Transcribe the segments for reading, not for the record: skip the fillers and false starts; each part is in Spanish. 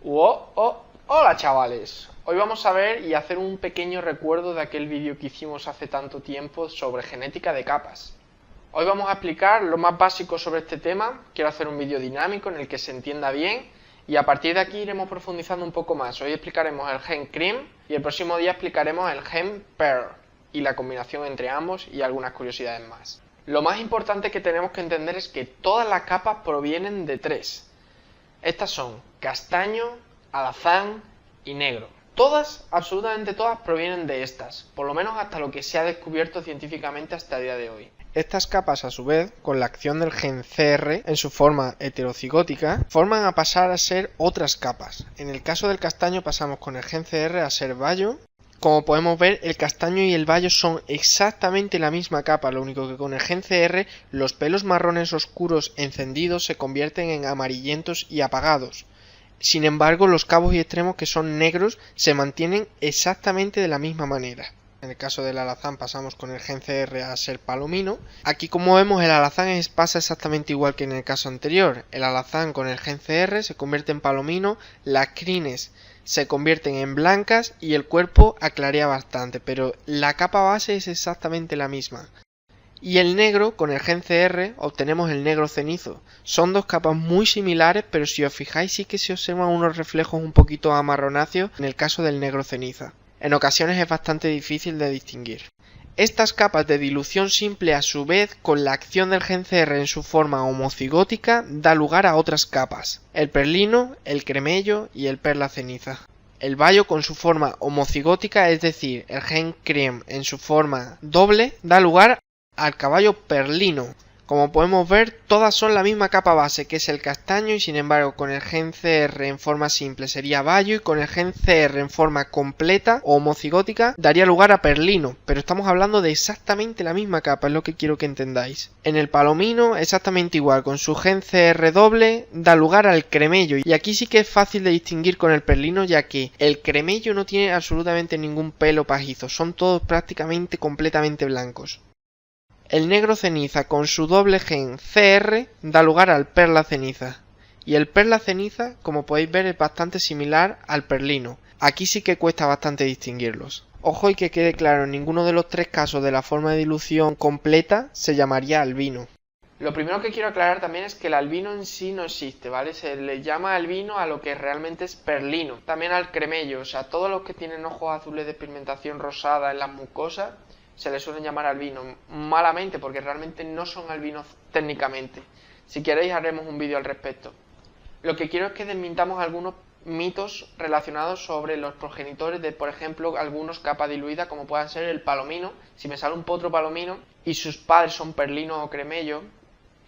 Hola chavales, hoy vamos a ver y hacer un pequeño recuerdo de aquel vídeo que hicimos hace tanto tiempo sobre genética de capas. Hoy vamos a explicar lo más básico sobre este tema, quiero hacer un vídeo dinámico en el que se entienda bien y a partir de aquí iremos profundizando un poco más. Hoy explicaremos el gen CRIM y el próximo día explicaremos el gen PER y la combinación entre ambos y algunas curiosidades más. Lo más importante que tenemos que entender es que todas las capas provienen de tres. Estas son castaño, alazán y negro. Todas, absolutamente todas, provienen de estas, por lo menos hasta lo que se ha descubierto científicamente hasta el día de hoy. Estas capas, a su vez, con la acción del gen CR en su forma heterocigótica, forman a pasar a ser otras capas. En el caso del castaño pasamos con el gen CR a ser bayo. Como podemos ver, el castaño y el bayo son exactamente la misma capa, lo único que con el gen CR los pelos marrones oscuros encendidos se convierten en amarillentos y apagados. Sin embargo, los cabos y extremos, que son negros, se mantienen exactamente de la misma manera. En el caso del alazán pasamos con el gen CR a ser palomino. Aquí, como vemos, el alazán pasa exactamente igual que en el caso anterior. El alazán con el gen CR se convierte en palomino, las crines se convierten en blancas y el cuerpo aclarea bastante, pero la capa base es exactamente la misma. Y el negro, con el gen CR, obtenemos el negro cenizo. Son dos capas muy similares, pero si os fijáis sí que se observan unos reflejos un poquito amarronáceos en el caso del negro ceniza. En ocasiones es bastante difícil de distinguir. Estas capas de dilución simple, a su vez, con la acción del gen CR en su forma homocigótica, da lugar a otras capas: el perlino, el cremello y el perla ceniza. El bayo, con su forma homocigótica, es decir, el gen CRIM en su forma doble, da lugar al caballo perlino. Como podemos ver, todas son la misma capa base, que es el castaño, y sin embargo con el gen CR en forma simple sería bayo y con el gen CR en forma completa o homocigótica daría lugar a perlino, pero estamos hablando de exactamente la misma capa, es lo que quiero que entendáis. En el palomino exactamente igual, con su gen CR doble da lugar al cremello, y aquí sí que es fácil de distinguir con el perlino, ya que el cremello no tiene absolutamente ningún pelo pajizo, son todos prácticamente completamente blancos. El negro ceniza, con su doble gen CR, da lugar al perla ceniza. Y el perla ceniza, como podéis ver, es bastante similar al perlino. Aquí sí que cuesta bastante distinguirlos. Ojo, y que quede claro, en ninguno de los tres casos de la forma de dilución completa se llamaría albino. Lo primero que quiero aclarar también es que el albino en sí no existe, ¿vale? Se le llama albino a lo que realmente es perlino. También al cremello, o sea, todos los que tienen ojos azules de pigmentación rosada en las mucosas se les suelen llamar albino, malamente, porque realmente no son albinos técnicamente. Si queréis haremos un vídeo al respecto. Lo que quiero es que desmintamos algunos mitos relacionados sobre los progenitores de, por ejemplo, algunos capas diluidas, como puedan ser el palomino. Si me sale un potro palomino y sus padres son perlino o cremello,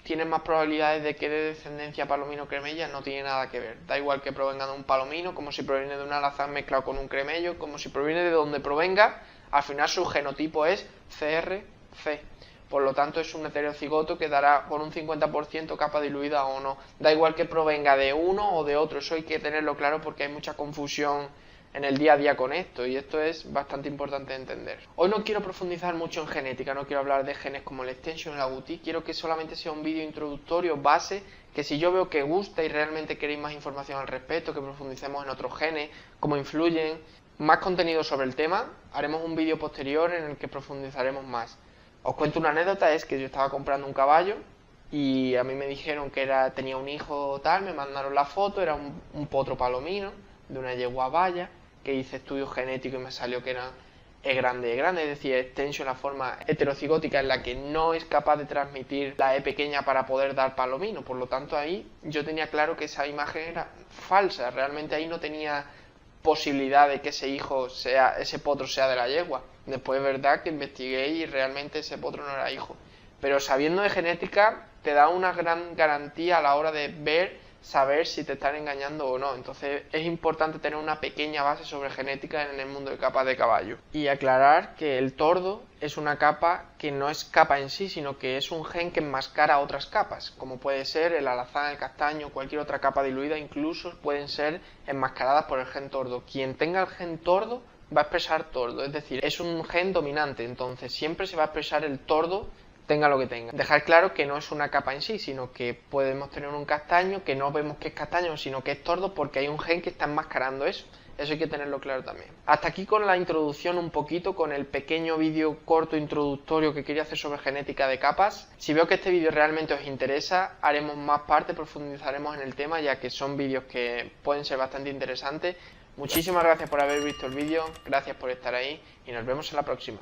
tienen más probabilidades de que de descendencia palomino o cremella, no tiene nada que ver. Da igual que provenga de un palomino, como si proviene de un alazán mezclado con un cremello, como si proviene de donde provenga. Al final su genotipo es CRC, por lo tanto es un heterocigoto que dará por un 50% capa diluida o no. Da igual que provenga de uno o de otro, eso hay que tenerlo claro porque hay mucha confusión en el día a día con esto y esto es bastante importante de entender. Hoy no quiero profundizar mucho en genética, no quiero hablar de genes como el extension y el agouti, quiero que solamente sea un vídeo introductorio, base, que si yo veo que gusta y realmente queréis más información al respecto, que profundicemos en otros genes, cómo influyen, más contenido sobre el tema, haremos un vídeo posterior en el que profundizaremos más. Os cuento una anécdota, es que yo estaba comprando un caballo y a mí me dijeron que tenía un hijo tal, me mandaron la foto, era un potro palomino de una yegua baya, que hice estudio genético y me salió que era grande, es decir, extension, la forma heterocigótica en la que no es capaz de transmitir la E pequeña para poder dar palomino, por lo tanto ahí yo tenía claro que esa imagen era falsa, realmente ahí no tenía posibilidad de que ese potro sea de la yegua. Después es verdad que investigué y realmente ese potro no era hijo, pero sabiendo de genética te da una gran garantía a la hora de saber si te están engañando o no. Entonces es importante tener una pequeña base sobre genética en el mundo de capas de caballo. Y aclarar que el tordo es una capa que no es capa en sí, sino que es un gen que enmascara otras capas, como puede ser el alazán, el castaño, cualquier otra capa diluida, incluso pueden ser enmascaradas por el gen tordo. Quien tenga el gen tordo va a expresar tordo, es decir, es un gen dominante, entonces siempre se va a expresar el tordo tenga lo que tenga. Dejar claro que no es una capa en sí, sino que podemos tener un castaño que no vemos que es castaño, sino que es tordo porque hay un gen que está enmascarando eso. Eso hay que tenerlo claro también. Hasta aquí con la introducción un poquito, con el pequeño vídeo corto introductorio que quería hacer sobre genética de capas. Si veo que este vídeo realmente os interesa, haremos más parte, profundizaremos en el tema, ya que son vídeos que pueden ser bastante interesantes. Muchísimas gracias por haber visto el vídeo, gracias por estar ahí y nos vemos en la próxima.